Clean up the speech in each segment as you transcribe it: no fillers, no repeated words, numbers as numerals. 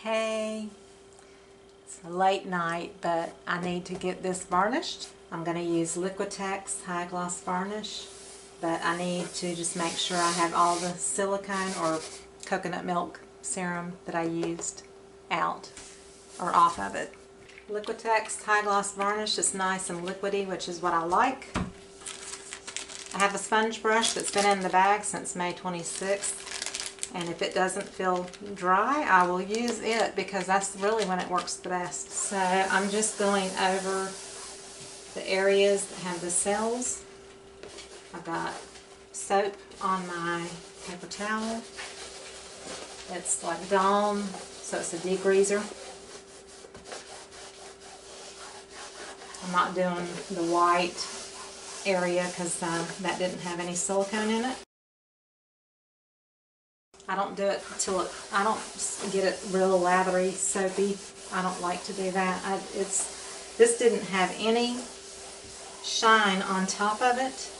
Hey, it's a late night, but I need to get this varnished. I'm going to use Liquitex High Gloss Varnish, but I need to just make sure I have all the silicone or coconut milk serum that I used out or off of it. Liquitex High Gloss Varnish is nice and liquidy, which is what I like. I have a sponge brush that's been in the bag since May 26th. And if it doesn't feel dry, I will use it because that's really when it works the best. So I'm just going over the areas that have the cells. I've got soap on my paper towel. It's like Dawn, so it's a degreaser. I'm not doing the white area because that didn't have any silicone in it. I don't do it until I don't get it real lathery, soapy. I don't like to do that. This didn't have any shine on top of it.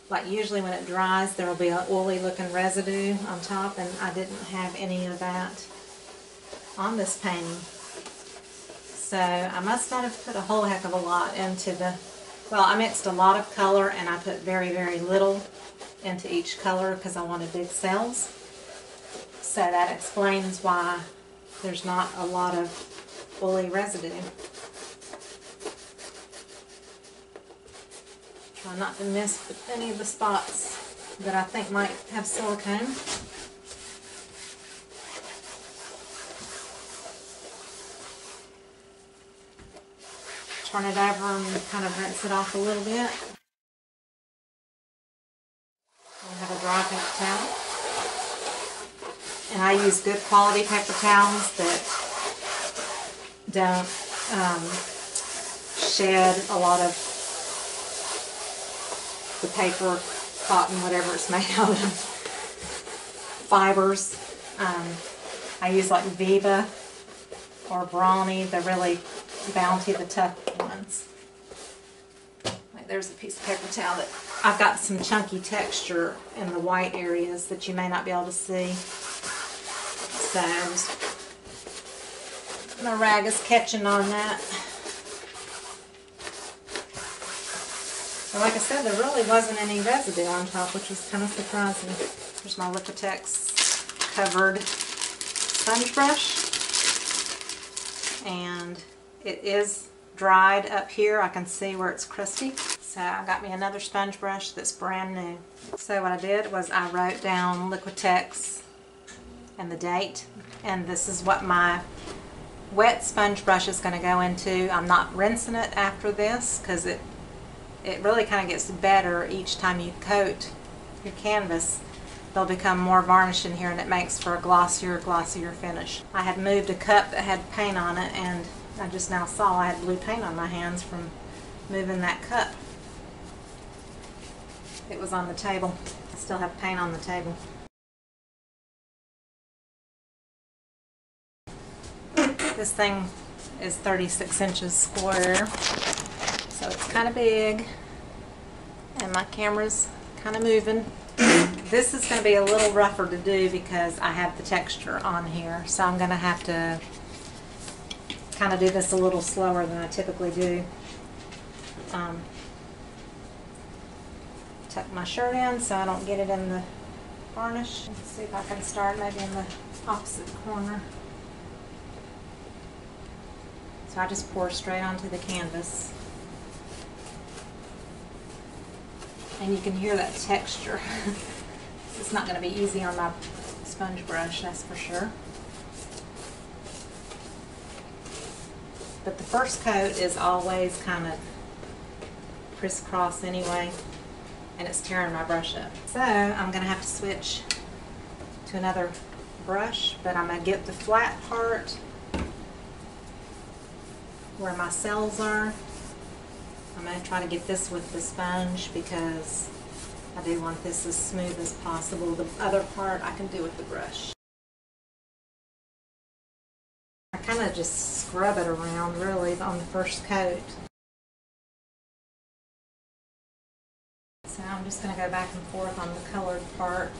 Like usually when it dries, there will be an oily looking residue on top, and I didn't have any of that on this painting. So I must not have put a whole heck of a lot into the, well, I mixed a lot of color and I put very, very little into each color because I wanted big cells. So that explains why there's not a lot of oily residue. Try not to miss any of the spots that I think might have silicone. Turn it over and kind of rinse it off a little bit. I have a dry paper towel, and I use good quality paper towels that don't shed a lot of the paper, cotton, whatever it's made out of, fibers. I use like Viva or Brawny, the really bounty, the tough ones. Like there's a piece of paper towel that I've got some chunky texture in the white areas that you may not be able to see. So my rag is catching on that. So like I said, there really wasn't any residue on top, which was kind of surprising. Here's my Liquitex covered sponge brush. And it is dried up here. I can see where it's crusty. So I got me another sponge brush that's brand new. So what I did was I wrote down Liquitex and the date, and this is what my wet sponge brush is going to go into. I'm not rinsing it after this because it really kind of gets better each time you coat your canvas. They'll become more varnish in here, and it makes for a glossier finish. I had moved a cup that had paint on it, and I just now saw I had blue paint on my hands from moving that cup. It was on the table. I still have paint on the table. This thing is 36 inches square, so it's kind of big, and my camera's kind of moving. This is going to be a little rougher to do because I have the texture on here, so I'm going to have to kind of do this a little slower than I typically do. Tuck my shirt in so I don't get it in the varnish. Let's see if I can start maybe in the opposite corner. So I just pour straight onto the canvas. And you can hear that texture. It's not going to be easy on my sponge brush, that's for sure. But the first coat is always kind of crisscross anyway, and it's tearing my brush up. So I'm going to have to switch to another brush, but I'm going to get the flat part where my cells are. I'm going to try to get this with the sponge because I do want this as smooth as possible. The other part I can do with the brush. I kind of just scrub it around really on the first coat. So I'm just going to go back and forth on the colored part.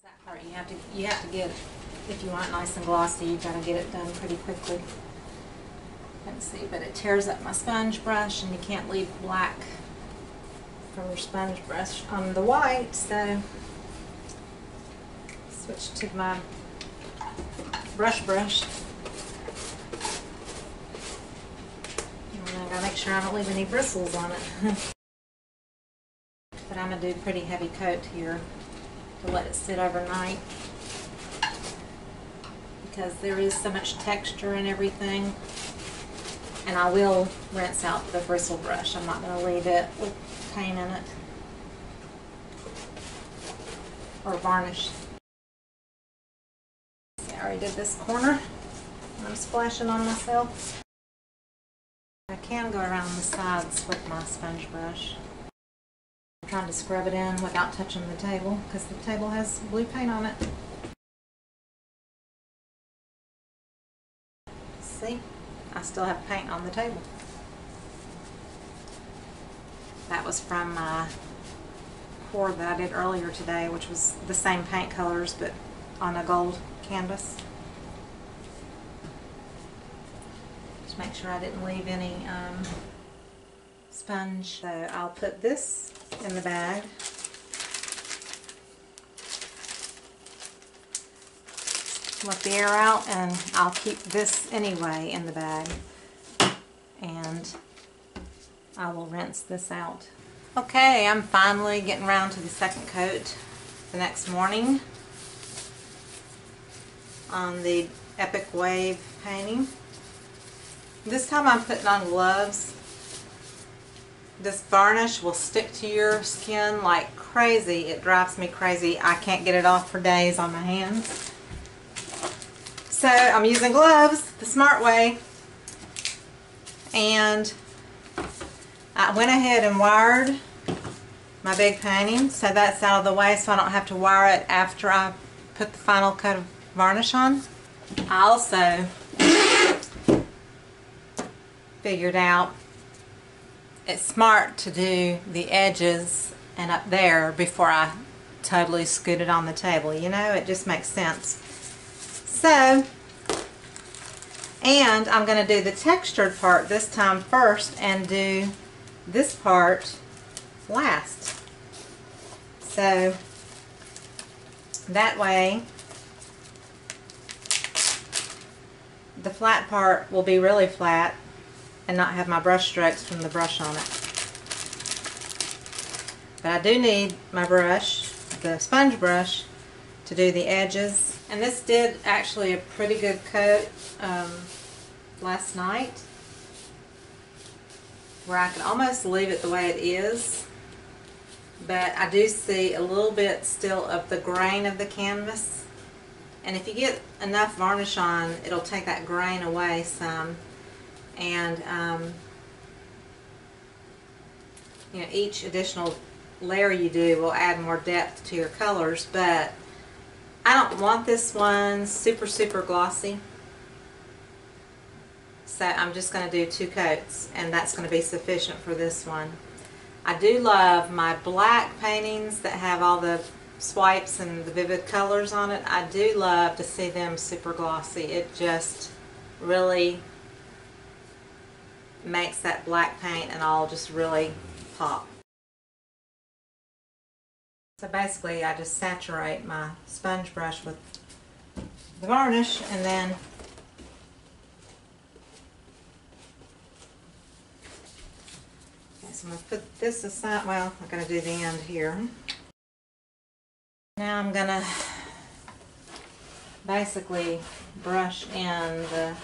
That part part you have to get, if you want it nice and glossy, you've got to get it done pretty quickly. Let's see, but it tears up my sponge brush, and you can't leave black from your sponge brush on the white, so switch to my brush. And I gotta make sure I don't leave any bristles on it. But I'm gonna do a pretty heavy coat here to let it sit overnight, because there is so much texture and everything. And I will rinse out the bristle brush. I'm not going to leave it with paint in it or varnish. See, I already did this corner. I'm splashing on myself. I can go around the sides with my sponge brush. I'm trying to scrub it in without touching the table, because the table has blue paint on it. See? I still have paint on the table. That was from my pour that I did earlier today, which was the same paint colors but on a gold canvas. Just make sure I didn't leave any sponge. So I'll put this in the bag. Let the air out, and I'll keep this anyway in the bag, and I will rinse this out. Okay, I'm finally getting around to the second coat the next morning on the Epic Wave painting. This time I'm putting on gloves. This varnish will stick to your skin like crazy. It drives me crazy. I can't get it off for days on my hands. So I'm using gloves the smart way, and I went ahead and wired my big painting, so that's out of the way, so I don't have to wire it after I put the final coat of varnish on. I also figured out it's smart to do the edges and up there before I totally scoot it on the table. You know, it just makes sense. So, and I'm going to do the textured part this time first and do this part last. So, that way the flat part will be really flat and not have my brush strokes from the brush on it. But I do need my brush, the sponge brush, to do the edges. And this did actually a pretty good coat last night, where I could almost leave it the way it is, but I do see a little bit still of the grain of the canvas, and if you get enough varnish on, it'll take that grain away some, and you know, each additional layer you do will add more depth to your colors. But I don't want this one super glossy, so I'm just going to do 2 coats, and that's going to be sufficient for this one. I do love my black paintings that have all the swipes and the vivid colors on it. I do love to see them super glossy. It just really makes that black paint and all just really pop. So basically I just saturate my sponge brush with the varnish, and then so I'm going to put this aside. Well, I'm going to do the end here. Now I'm going to basically brush in the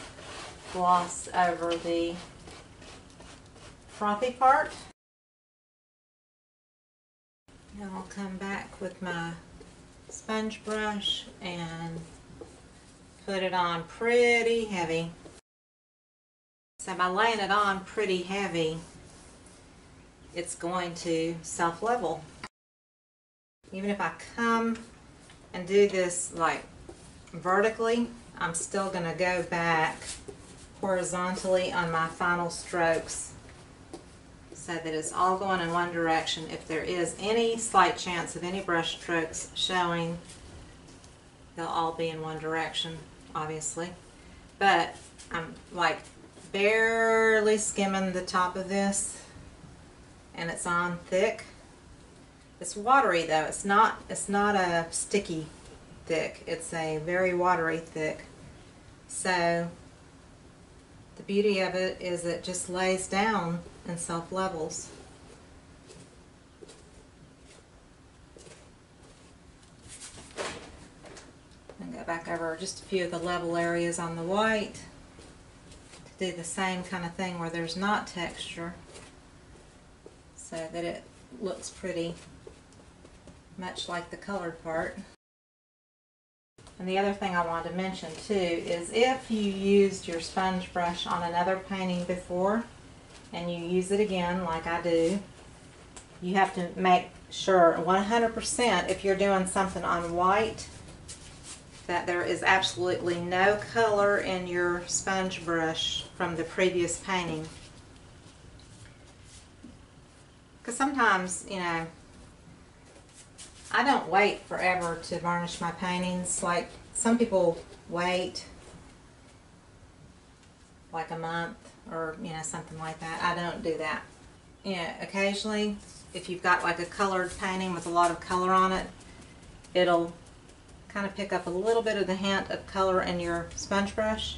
gloss over the frothy part. Now I'll come back with my sponge brush and put it on pretty heavy. So by laying it on pretty heavy, it's going to self-level. Even if I come and do this like vertically, I'm still going to go back horizontally on my final strokes, so that it's all going in one direction. If there is any slight chance of any brush strokes showing, they'll all be in one direction, obviously. But I'm like barely skimming the top of this, and it's on thick. It's watery though. It's not a sticky thick. It's a very watery thick. So the beauty of it is it just lays down and self-levels. And go back over just a few of the level areas on the white to do the same kind of thing where there's not texture, so that it looks pretty much like the colored part. And the other thing I wanted to mention too is if you used your sponge brush on another painting before and you use it again like I do, you have to make sure 100% if you're doing something on white that there is absolutely no color in your sponge brush from the previous painting. Because sometimes, you know, I don't wait forever to varnish my paintings. Like some people wait like a month or, you know, something like that. I don't do that. You know, occasionally if you've got like a colored painting with a lot of color on it, it'll kind of pick up a little bit of the hint of color in your sponge brush.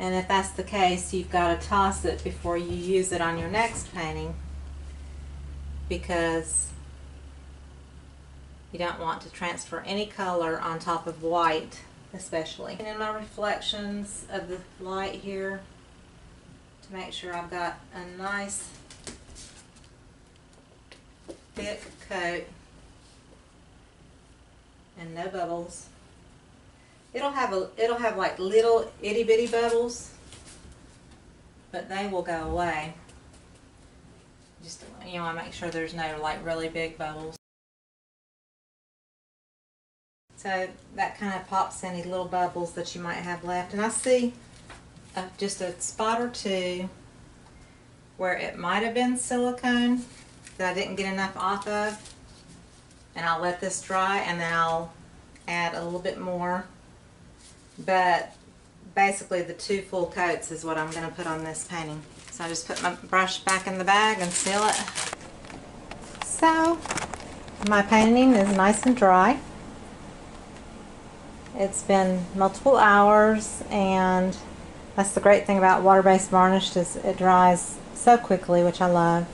And if that's the case, you've got to toss it before you use it on your next painting, because you don't want to transfer any color on top of white, especially. And in my reflections of the light here to make sure I've got a nice thick coat and no bubbles. It'll have like little itty bitty bubbles, but they will go away. Just, you know, I make sure there's no like really big bubbles. So that kind of pops any little bubbles that you might have left. And I see just a spot or two where it might have been silicone that I didn't get enough off of. And I'll let this dry and then I'll add a little bit more. But basically the 2 full coats is what I'm going to put on this painting. So I just put my brush back in the bag and seal it. So my painting is nice and dry. It's been multiple hours, and that's the great thing about water-based varnish, is it dries so quickly, which I love.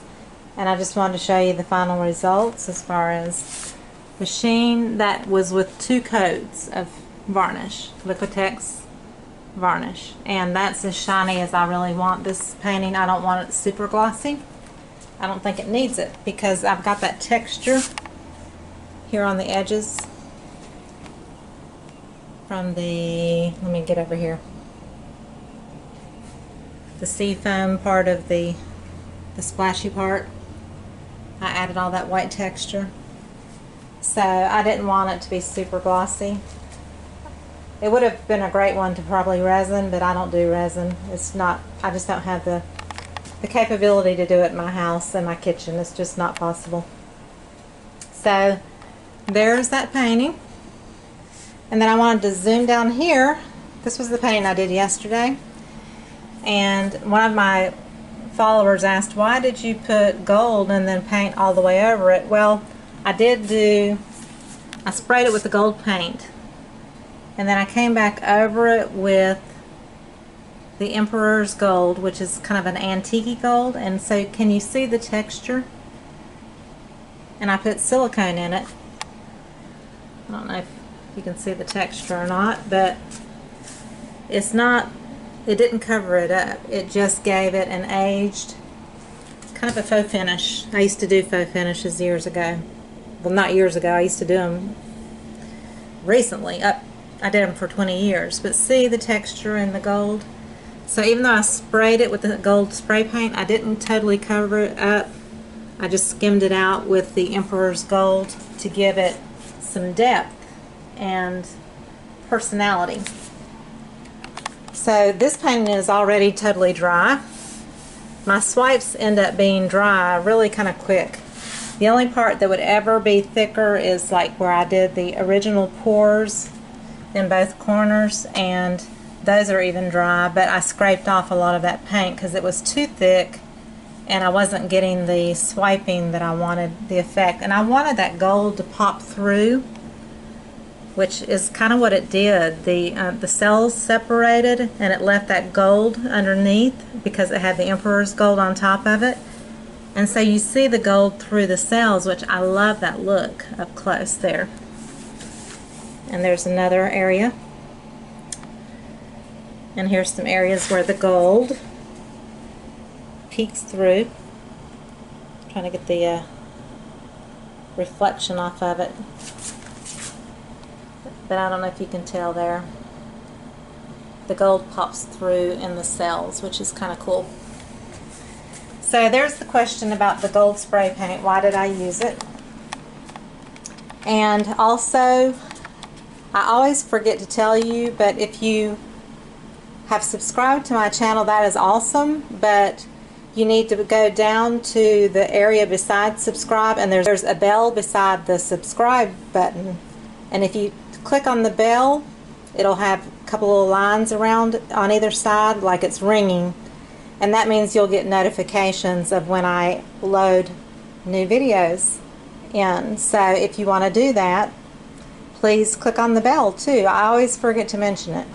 And I just wanted to show you the final results as far as the sheen. That was with 2 coats of varnish, Liquitex varnish, and that's as shiny as I really want this painting. I don't want it super glossy. I don't think it needs it because I've got that texture here on the edges from the, let me get over here, the sea foam part of the splashy part. I added all that white texture, so I didn't want it to be super glossy. It would have been a great one to probably resin, but I don't do resin. It's not, I just don't have the capability to do it in my house and my kitchen. It's just not possible. So there's that painting. And then I wanted to zoom down here. This was the painting I did yesterday. And one of my followers asked, why did you put gold and then paint all the way over it? Well, I sprayed it with the gold paint. And then I came back over it with the Emperor's Gold, which is kind of an antique gold. And so can you see the texture? And I put silicone in it. I don't know if you can see the texture or not, but it's not, it didn't cover it up. It just gave it an aged, kind of a faux finish. I used to do faux finishes years ago. Well, not years ago, I used to do them recently. I did them for 20 years, but see the texture in the gold? So even though I sprayed it with the gold spray paint, I didn't totally cover it up. I just skimmed it out with the Emperor's Gold to give it some depth and personality. So this painting is already totally dry. My swipes end up being dry really kind of quick. The only part that would ever be thicker is like where I did the original pours in both corners, and those are even dry, but I scraped off a lot of that paint because it was too thick and I wasn't getting the swiping that I wanted, the effect. And I wanted that gold to pop through, which is kind of what it did. The cells separated and it left that gold underneath because it had the Emperor's Gold on top of it. And so you see the gold through the cells, which I love that look up close there. And there's another area. And here's some areas where the gold peeks through. Trying to get the reflection off of it. But I don't know if you can tell there. The gold pops through in the cells, which is kind of cool. So there's the question about the gold spray paint. Why did I use it? And also, I always forget to tell you, but if you have subscribed to my channel, that is awesome, but you need to go down to the area beside subscribe, and there's a bell beside the subscribe button, and if you click on the bell, it'll have a couple of lines around on either side like it's ringing, and that means you'll get notifications of when I load new videos in. So if you want to do that, please click on the bell too. I always forget to mention it.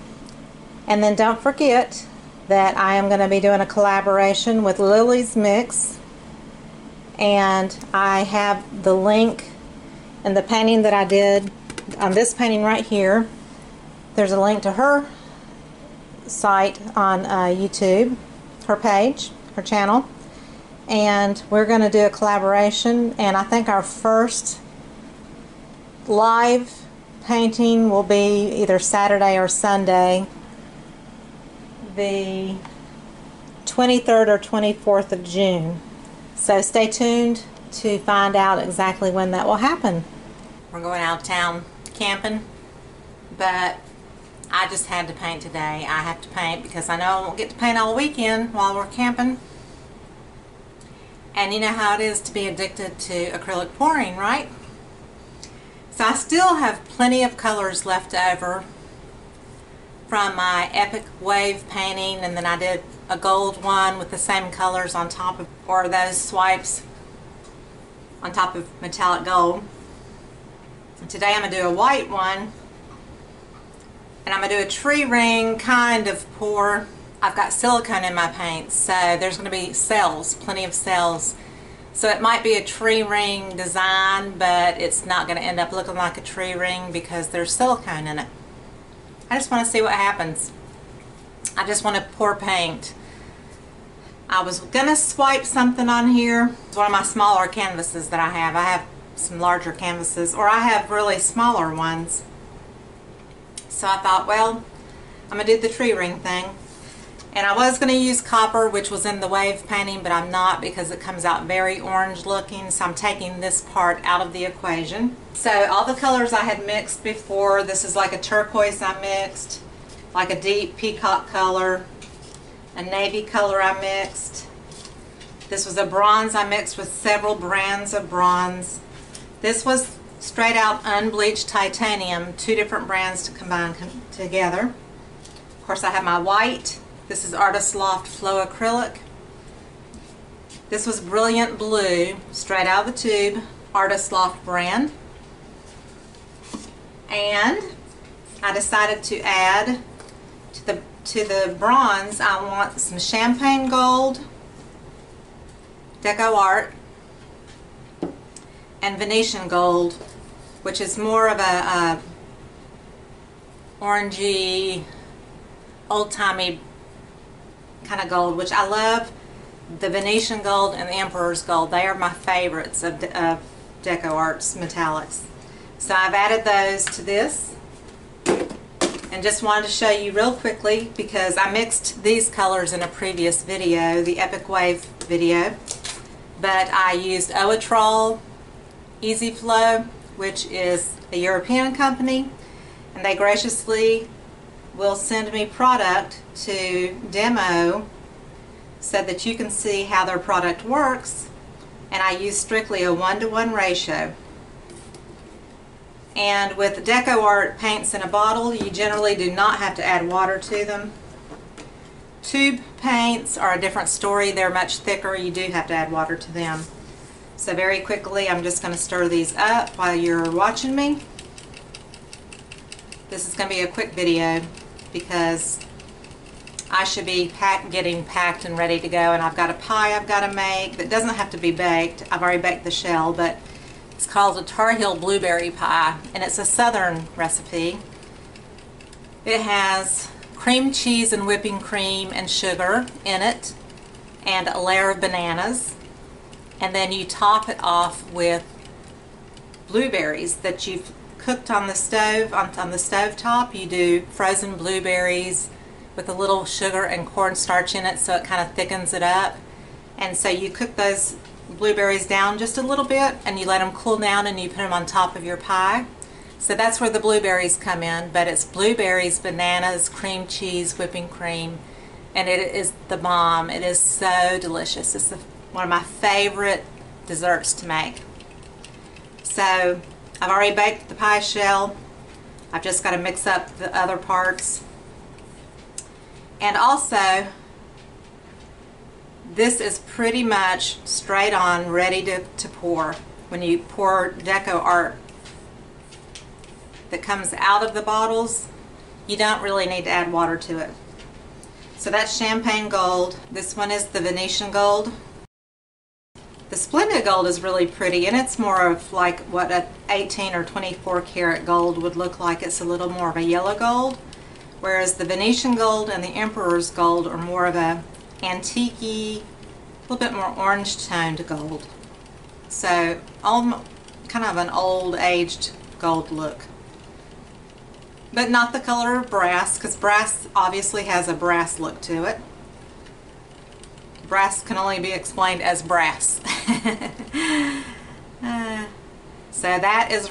And then don't forget that I am going to be doing a collaboration with Lily's Mix, and I have the link in the painting that I did on this painting right here. There's a link to her site on YouTube, her page, her channel, and we're going to do a collaboration, and I think our first live painting will be either Saturday or Sunday, the 23rd or 24th of June. So stay tuned to find out exactly when that will happen. We're going out of town camping, but I just had to paint today. I have to paint because I know I won't get to paint all weekend while we're camping. And you know how it is to be addicted to acrylic pouring, right? So I still have plenty of colors left over from my epic wave painting, and then I did a gold one with the same colors on top of, or those swipes on top of metallic gold. And today I'm going to do a white one, and I'm going to do a tree ring kind of pour. I've got silicone in my paints, so there's going to be cells, plenty of cells. So it might be a tree ring design, but it's not going to end up looking like a tree ring because there's silicone in it. I just want to see what happens. I just want to pour paint. I was going to swipe something on here. It's one of my smaller canvases that I have. I have some larger canvases, or I have really smaller ones. So I thought, well, I'm going to do the tree ring thing. And I was going to use copper, which was in the wave painting, but I'm not because it comes out very orange looking, so I'm taking this part out of the equation. So all the colors I had mixed before, this is like a turquoise I mixed, like a deep peacock color, a navy color I mixed. This was a bronze I mixed with several brands of bronze. This was straight out unbleached titanium, two different brands to combine together. Of course I have my white. This is Artist Loft Flow Acrylic. This was Brilliant Blue, straight out of the tube, Artist Loft brand. And I decided to add to the bronze, I want some Champagne Gold, Deco Art, and Venetian Gold, which is more of a orangey, old-timey kind of gold, which I love. The Venetian Gold and the Emperor's Gold, they are my favorites of Deco Art's metallics. So I've added those to this, and just wanted to show you real quickly because I mixed these colors in a previous video, the Epic Wave video, but I used Owatrol Easy Flow, which is a European company, and they graciously will send me product to demo so that you can see how their product works, and I use strictly a 1-to-1 ratio. And with Deco Art paints in a bottle, you generally do not have to add water to them. Tube paints are a different story. They're much thicker. You do have to add water to them. So very quickly, I'm just going to stir these up while you're watching me. This is going to be a quick video because I should be getting packed and ready to go, and I've got a pie I've got to make that doesn't have to be baked. I've already baked the shell, but it's called a Tar Heel blueberry pie, and it's a southern recipe. It has cream cheese and whipping cream and sugar in it, and a layer of bananas, and then you top it off with blueberries that you've cooked on the stove, on the stove top. You do frozen blueberries with a little sugar and cornstarch in it, so it kind of thickens it up. And so you cook those blueberries down just a little bit, and you let them cool down, and you put them on top of your pie. So that's where the blueberries come in, but it's blueberries, bananas, cream cheese, whipping cream, and it is the bomb. It is so delicious. It's one of my favorite desserts to make. So I've already baked the pie shell. I've just got to mix up the other parts. And also, this is pretty much straight on, ready to pour. When you pour Deco Art that comes out of the bottles, you don't really need to add water to it. So that's Champagne Gold. This one is the Venetian Gold. The Splendid Gold is really pretty, and it's more of like what a 18 or 24 karat gold would look like. It's a little more of a yellow gold, whereas the Venetian Gold and the Emperor's Gold are more of a antique-y, a little bit more orange toned gold. So kind of an old aged gold look, but not the color of brass, because brass obviously has a brass look to it. Brass can only be explained as brass. So that is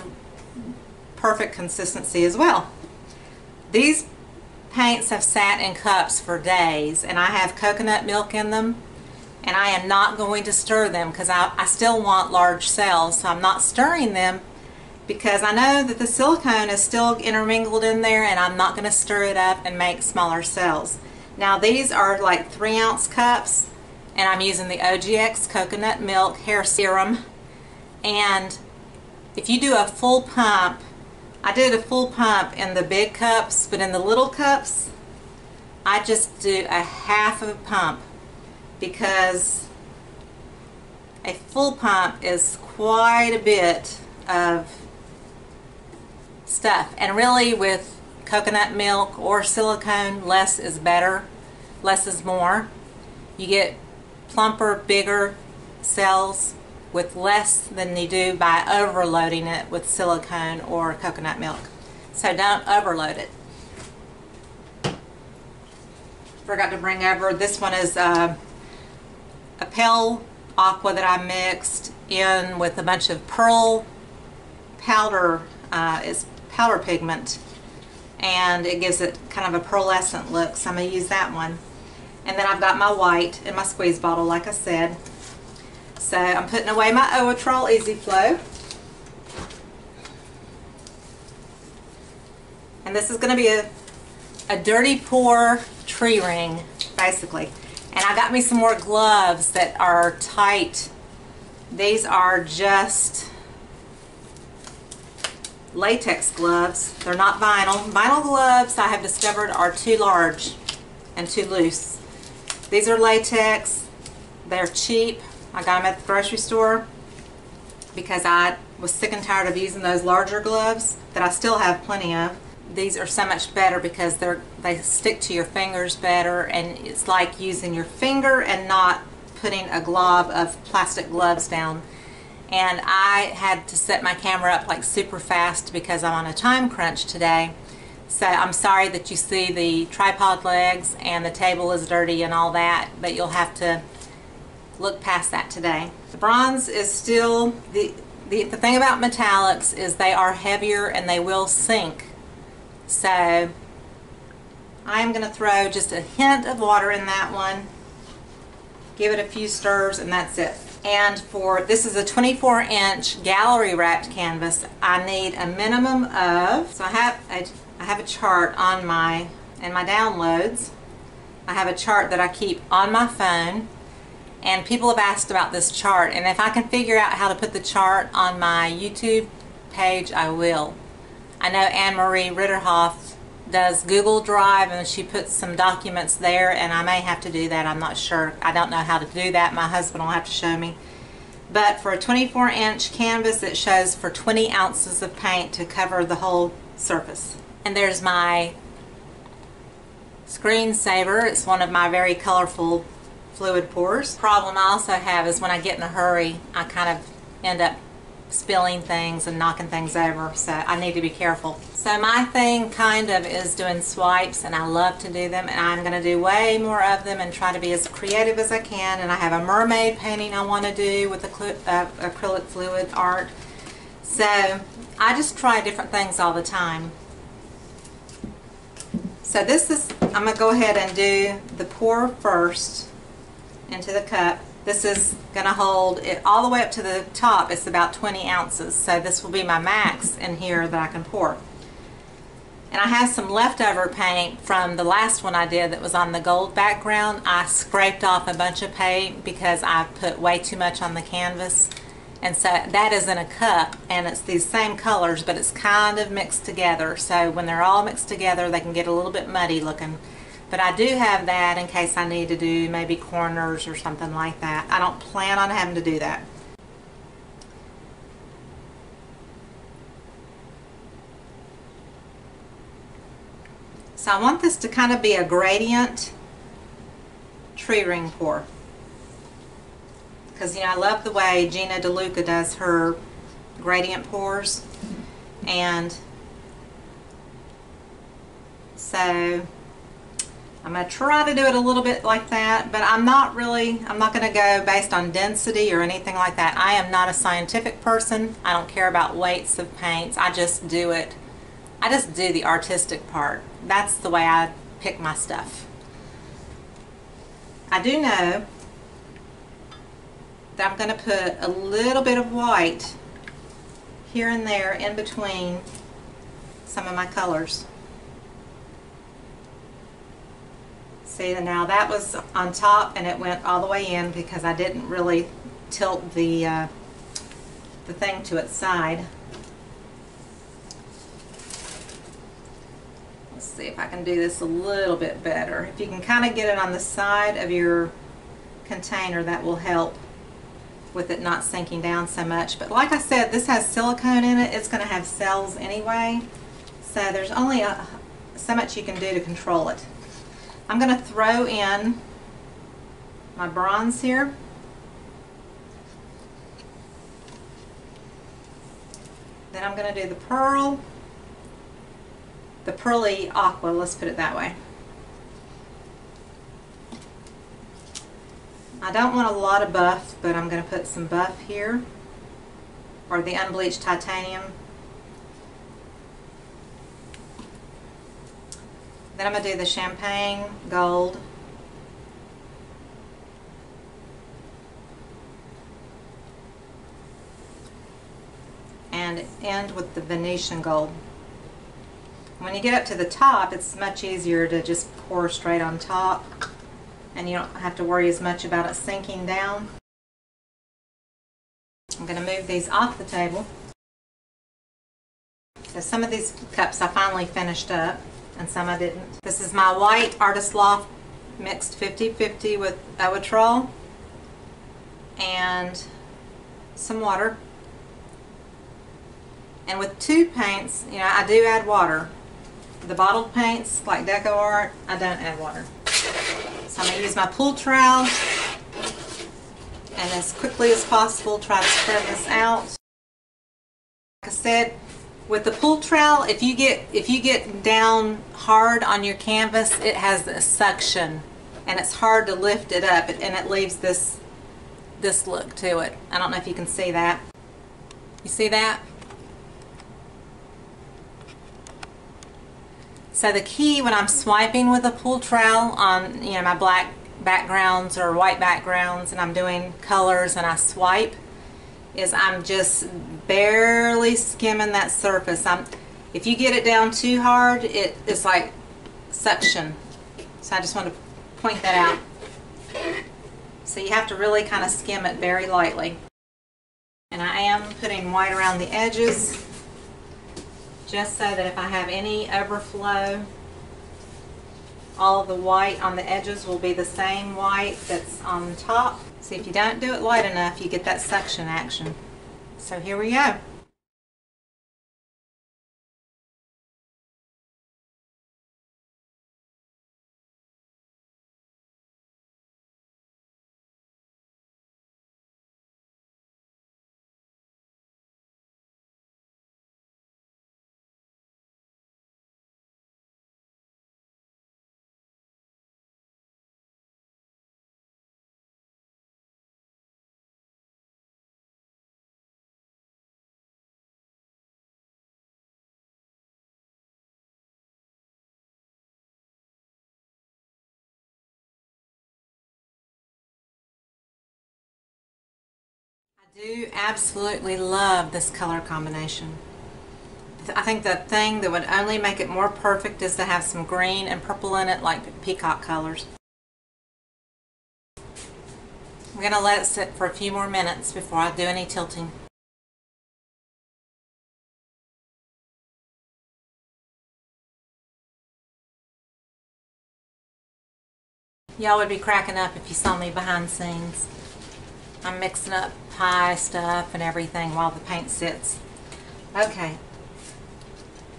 perfect consistency as well. These paints have sat in cups for days, and I have coconut milk in them, and I am not going to stir them because I still want large cells, so I'm not stirring them because I know that the silicone is still intermingled in there, and I'm not going to stir it up and make smaller cells. Now these are like 3-ounce cups, and I'm using the OGX coconut milk hair serum. And if you do a full pump, I did a full pump in the big cups, but in the little cups I just do a half of a pump, because a full pump is quite a bit of stuff, and really with coconut milk or silicone, less is better, less is more. You get plumper, bigger cells with less than you do by overloading it with silicone or coconut milk. So don't overload it. Forgot to bring over, this one is a pale aqua that I mixed in with a bunch of pearl powder. It's powder pigment, and it gives it kind of a pearlescent look, so I'm going to use that one. And then I've got my white in my squeeze bottle, like I said. So I'm putting away my Owatrol Easy Flow. And this is going to be a dirty pour tree ring, basically. And I got me some more gloves that are tight. These are just latex gloves. They're not vinyl. Vinyl gloves, I have discovered, are too large and too loose. These are latex. They're cheap. I got them at the grocery store because I was sick and tired of using those larger gloves that I still have plenty of. These are so much better because they stick to your fingers better, and it's like using your finger and not putting a glob of plastic gloves down. And I had to set my camera up like super fast because I'm on a time crunch today. So I'm sorry that you see the tripod legs and the table is dirty and all that, but you'll have to look past that today. The bronze is still, the thing about metallics is they are heavier and they will sink. So I'm going to throw just a hint of water in that one. give it a few stirs, and that's it. And this is a 24-inch gallery wrapped canvas. I need a minimum of, so I have a chart in my downloads. I have a chart that I keep on my phone, and people have asked about this chart, and if I can figure out how to put the chart on my YouTube page, I will. I know Anne-Marie Ritterhoff does Google Drive, and she puts some documents there, and I may have to do that. I'm not sure. I don't know how to do that. My husband will have to show me. But for a 24-inch canvas, it shows for 20 ounces of paint to cover the whole surface. And there's my screensaver. It's one of my very colorful fluid pours. Problem I also have is when I get in a hurry, I kind of end up spilling things and knocking things over, so I need to be careful. So my thing kind of is doing swipes, and I love to do them, and I'm going to do way more of them and try to be as creative as I can. And I have a mermaid painting I want to do with acrylic fluid art. So I just try different things all the time. So I'm going to go ahead and do the pour first into the cup. This is going to hold it all the way up to the top. It's about 20 ounces. So this will be my max in here that I can pour. And I have some leftover paint from the last one I did that was on the gold background. I scraped off a bunch of paint because I put way too much on the canvas. And so that is in a cup, and it's these same colors, but it's kind of mixed together. So when they're all mixed together, they can get a little bit muddy looking. But I do have that in case I need to do maybe corners or something like that. I don't plan on having to do that. So I want this to kind of be a gradient tree ring pour. Because, you know, I love the way Gina DeLuca does her gradient pours. And so I'm going to try to do it a little bit like that, but I'm not going to go based on density or anything like that. I am not a scientific person. I don't care about weights of paints. I just do it. I just do the artistic part. That's the way I pick my stuff. I do know that I'm going to put a little bit of white here and there in between some of my colors. See, now that was on top and it went all the way in because I didn't really tilt the thing to its side. Let's see if I can do this a little bit better. If you can kind of get it on the side of your container, that will help with it not sinking down so much. But like I said, this has silicone in it. It's going to have cells anyway, so there's only so much you can do to control it. I'm going to throw in my bronze here. Then I'm going to do the pearl, the pearly aqua, let's put it that way. I don't want a lot of buff, but I'm going to put some buff here, or the unbleached titanium. Then I'm going to do the champagne gold. And end with the Venetian gold. When you get up to the top, it's much easier to just pour straight on top, and you don't have to worry as much about it sinking down. I'm going to move these off the table. So some of these cups I finally finished up, and some I didn't. This is my white Artist Loft mixed 50-50 with Owatrol and some water. And with tube paints, you know, I do add water. The bottled paints, like Deco Art, I don't add water. So I'm going to use my pool trowel, and as quickly as possible try to spread this out. Like I said, with the pool trowel, if you get down hard on your canvas, it has a suction, and it's hard to lift it up, and it leaves this look to it. I don't know if you can see that. You see that? So the key when I'm swiping with a pool trowel on, you know, my black backgrounds or white backgrounds and I'm doing colors and I swipe, is I'm just barely skimming that surface. If you get it down too hard, it's like suction. So I just want to point that out. So you have to really kind of skim it very lightly. And I am putting white around the edges, just so that if I have any overflow, all of the white on the edges will be the same white that's on the top. See, if you don't do it light enough, you get that suction action. So here we go. I do absolutely love this color combination. I think the thing that would only make it more perfect is to have some green and purple in it, like peacock colors. I'm going to let it sit for a few more minutes before I do any tilting. Y'all would be cracking up if you saw me behind the scenes. I'm mixing up pie stuff and everything while the paint sits. Okay,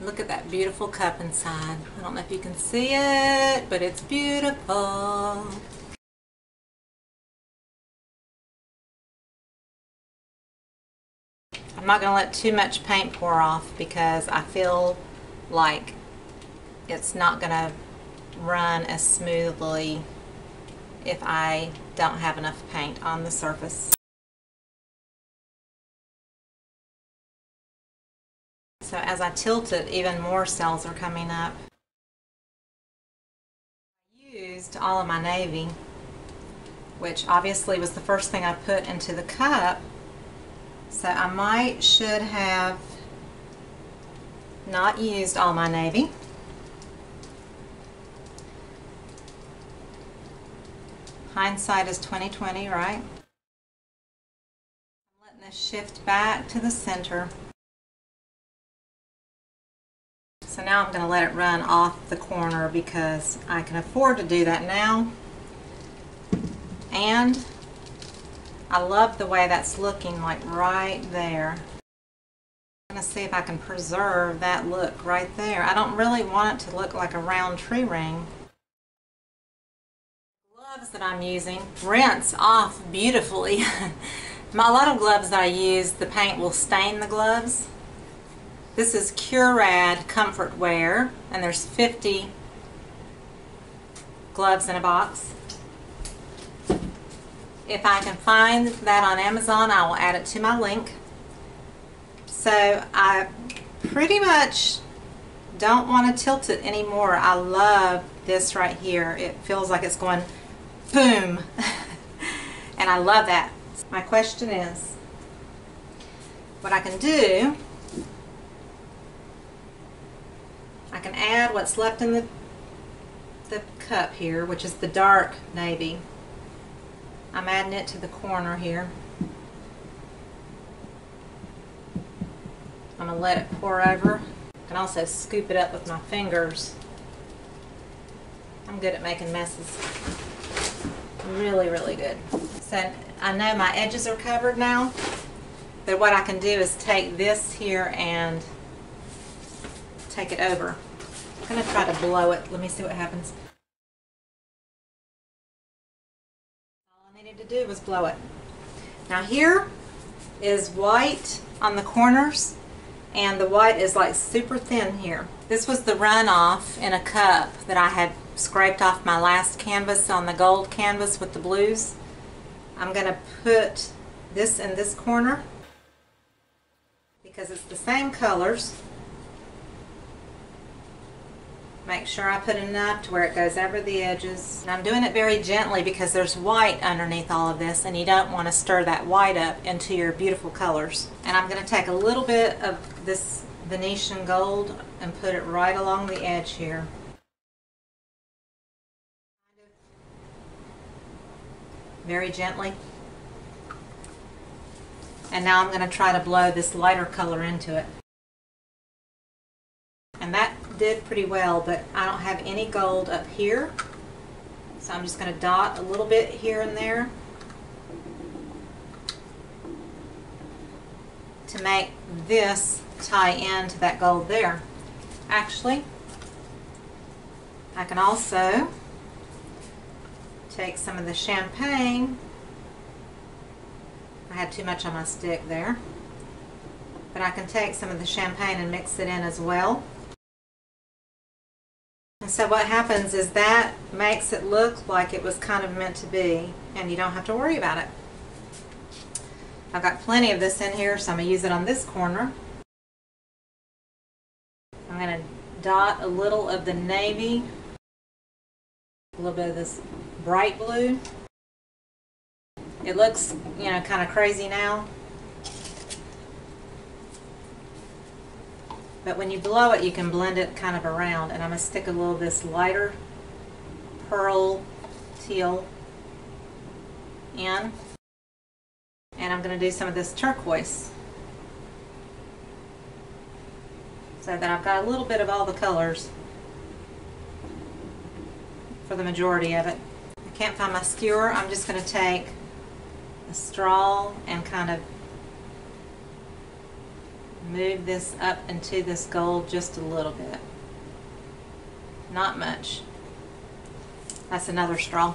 look at that beautiful cup inside. I don't know if you can see it, but it's beautiful. I'm not going to let too much paint pour off because I feel like it's not going to run as smoothly if I don't have enough paint on the surface. So as I tilt it, even more cells are coming up. I used all of my navy, which obviously was the first thing I put into the cup. So I should have not used all my navy. Hindsight is 20/20, right? I'm letting this shift back to the center. So now I'm going to let it run off the corner because I can afford to do that now. And I love the way that's looking, like right there. I'm going to see if I can preserve that look right there. I don't really want it to look like a round tree ring. Gloves that I'm using rinse off beautifully. A lot of gloves that I use, the paint will stain the gloves. This is Curad Comfort Wear, and there's 50 gloves in a box. If I can find that on Amazon, I will add it to my link. So I pretty much don't want to tilt it anymore. I love this right here. It feels like it's going boom. And I love that. My question is, what I can do, I can add what's left in the cup here, which is the dark navy. I'm adding it to the corner here. I'm going to let it pour over. I can also scoop it up with my fingers. I'm good at making messes. Really, really good. So I know my edges are covered now, but what I can do is take this here and take it over. I'm going to try to blow it. Let me see what happens. All I needed to do was blow it. Now here is white on the corners, and the white is like super thin here. This was the runoff in a cup that I had scraped off my last canvas on the gold canvas with the blues. I'm going to put this in this corner because it's the same colors. Make sure I put enough to where it goes over the edges. And I'm doing it very gently because there's white underneath all of this and you don't want to stir that white up into your beautiful colors. And I'm going to take a little bit of this Venetian Gold and put it right along the edge here. Very gently. And now I'm going to try to blow this lighter color into it. And that did pretty well, but I don't have any gold up here. So I'm just going to dot a little bit here and there to make this tie into that gold there. Actually, I can also take some of the champagne. I had too much on my stick there. But I can take some of the champagne and mix it in as well. And so what happens is that makes it look like it was kind of meant to be, and you don't have to worry about it. I've got plenty of this in here, so I'm going to use it on this corner. I'm going to dot a little of the navy, a little bit of this bright blue. It looks, you know, kind of crazy now. But when you blow it, you can blend it kind of around. And I'm going to stick a little of this lighter pearl teal in. And I'm going to do some of this turquoise. So that I've got a little bit of all the colors for the majority of it. I can't find my skewer. I'm just going to take a straw and kind of move this up into this gold just a little bit. Not much. That's another straw.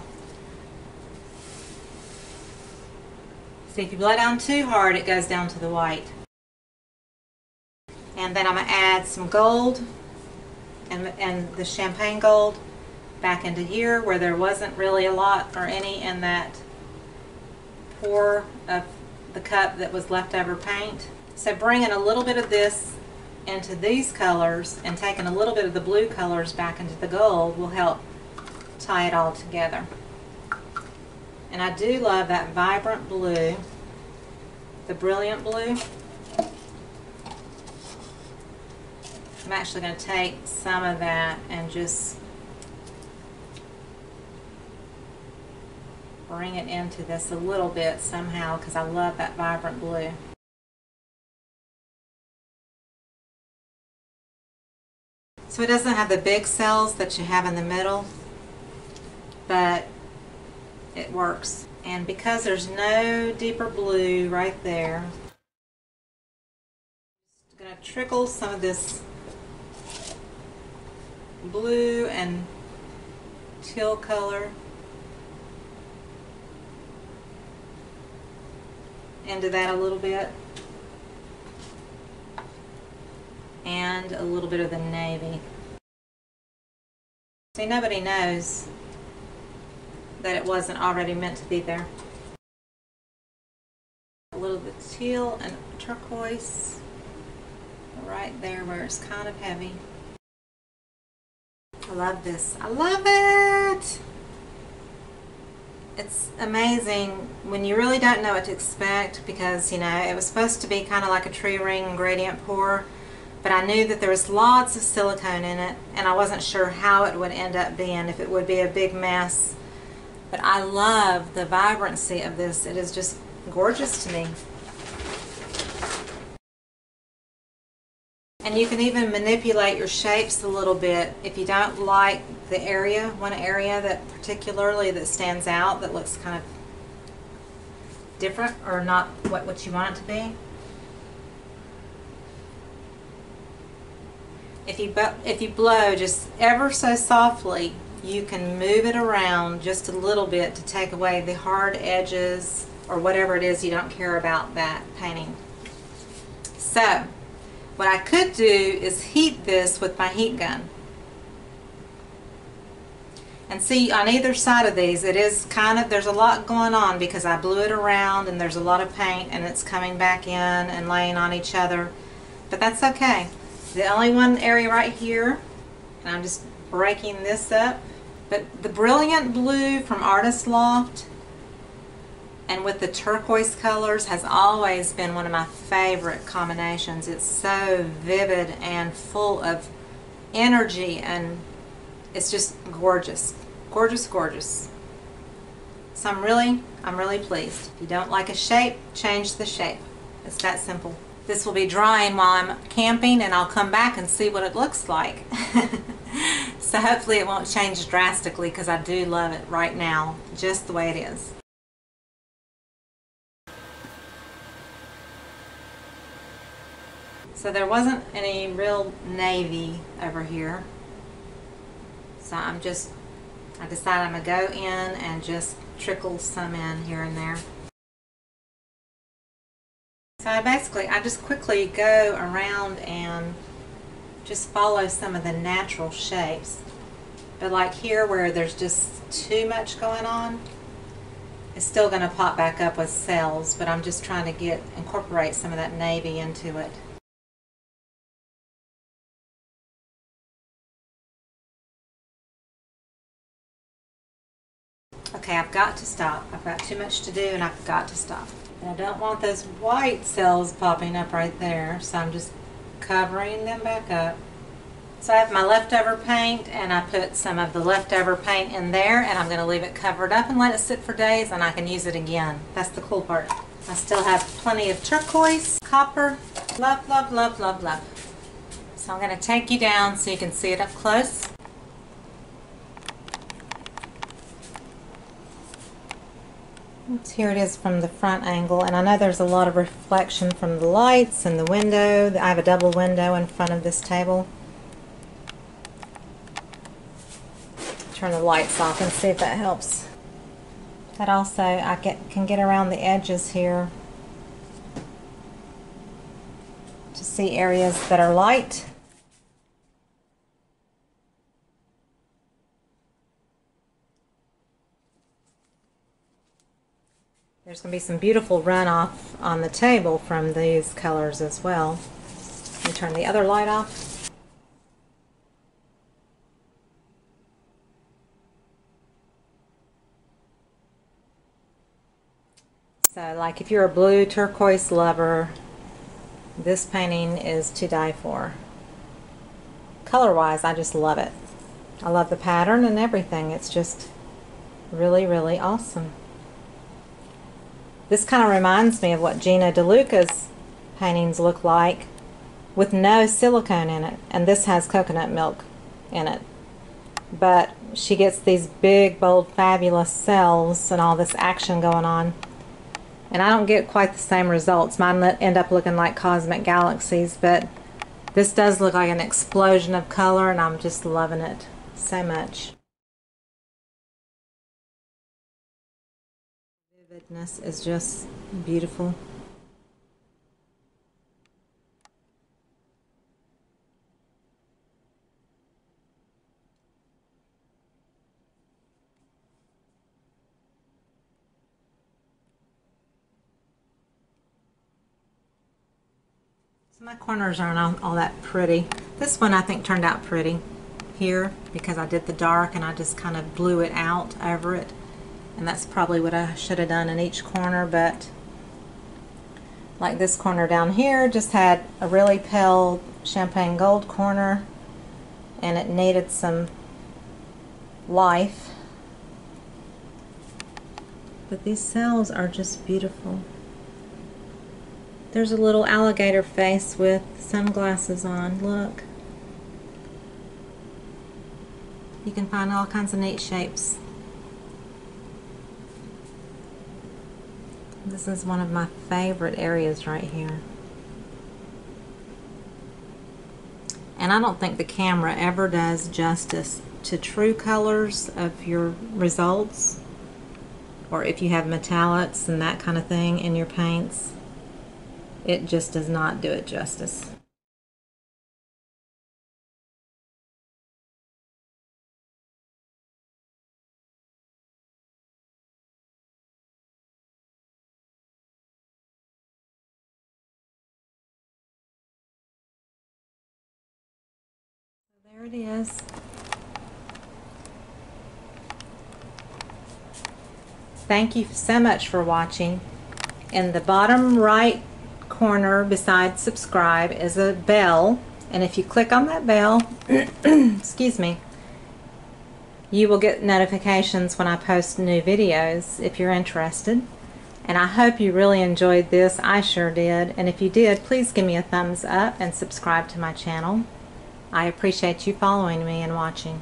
See, if you blow down too hard, it goes down to the white. And then I'm going to add some gold and the champagne gold back into here where there wasn't really a lot or any in that pour of the cup that was leftover paint. So bringing a little bit of this into these colors and taking a little bit of the blue colors back into the gold will help tie it all together. And I do love that vibrant blue, the brilliant blue. I'm actually going to take some of that and just bring it into this a little bit somehow because I love that vibrant blue. So it doesn't have the big cells that you have in the middle, but it works. And because there's no deeper blue right there, I'm just going to trickle some of this blue and teal color into that a little bit. And a little bit of the navy. See, nobody knows that it wasn't already meant to be there. A little bit teal and turquoise right there where it's kind of heavy. I love this. I love it! It's amazing when you really don't know what to expect because, you know, it was supposed to be kind of like a tree ring gradient pour. But I knew that there was lots of silicone in it, and I wasn't sure how it would end up being, if it would be a big mess. But I love the vibrancy of this. It is just gorgeous to me. And you can even manipulate your shapes a little bit if you don't like the area, one area that particularly that stands out, that looks kind of different or not what you want it to be. If you blow just ever so softly, you can move it around just a little bit to take away the hard edges or whatever it is you don't care about that painting. So, what I could do is heat this with my heat gun. And see, on either side of these, it is kind of, there's a lot going on because I blew it around and there's a lot of paint and it's coming back in and laying on each other. But that's okay. The only one area right here And I'm just breaking this up. But the brilliant blue from Artist Loft and with the turquoise colors has always been one of my favorite combinations. It's so vivid and full of energy, and it's just gorgeous. Gorgeous, gorgeous. So I'm really pleased. If you don't like a shape, change the shape. It's that simple. This will be drying while I'm camping, and I'll come back and see what it looks like. So hopefully it won't change drastically, because I do love it right now, just the way it is. So there wasn't any real navy over here. So I decided I'm going to go in and just trickle some in here and there. So I just quickly go around and just follow some of the natural shapes. But like here where there's just too much going on, it's still going to pop back up with cells, but I'm just trying to incorporate some of that navy into it. Okay, I've got to stop. I've got too much to do and I've got to stop. And I don't want those white cells popping up right there, so I'm just covering them back up. So I have my leftover paint, and I put some of the leftover paint in there, and I'm going to leave it covered up and let it sit for days, and I can use it again. That's the cool part. I still have plenty of turquoise, copper, love, love, love, love, love. So I'm going to take you down so you can see it up close. Here it is from the front angle, and I know there's a lot of reflection from the lights and the window. I have a double window in front of this table. Turn the lights off and see if that helps. But also I can get around the edges here to see areas that are light. There's going to be some beautiful runoff on the table from these colors as well. Let me turn the other light off. So like if you're a blue turquoise lover, this painting is to die for. Color wise, I just love it. I love the pattern and everything. It's just really, really awesome. This kind of reminds me of what Gina DeLuca's paintings look like with no silicone in it, and this has coconut milk in it. But she gets these big, bold, fabulous cells and all this action going on, and I don't get quite the same results. Mine end up looking like cosmic galaxies, but this does look like an explosion of color, and I'm just loving it so much. Vividness is just beautiful. So my corners aren't all that pretty. This one I think turned out pretty here because I did the dark and I just kind of blew it out over it. And that's probably what I should have done in each corner, but like this corner down here just had a really pale champagne gold corner and it needed some life. But these cells are just beautiful. There's a little alligator face with sunglasses on, look. You can find all kinds of neat shapes. This is one of my favorite areas right here. And I don't think the camera ever does justice to true colors of your results, or if you have metallics and that kind of thing in your paints. It just does not do it justice. There it is. Thank you so much for watching. In the bottom right corner beside subscribe is a bell, and if you click on that bell, excuse me, you will get notifications when I post new videos if you're interested. And I hope you really enjoyed this. I sure did. And if you did, please give me a thumbs up and subscribe to my channel. I appreciate you following me and watching.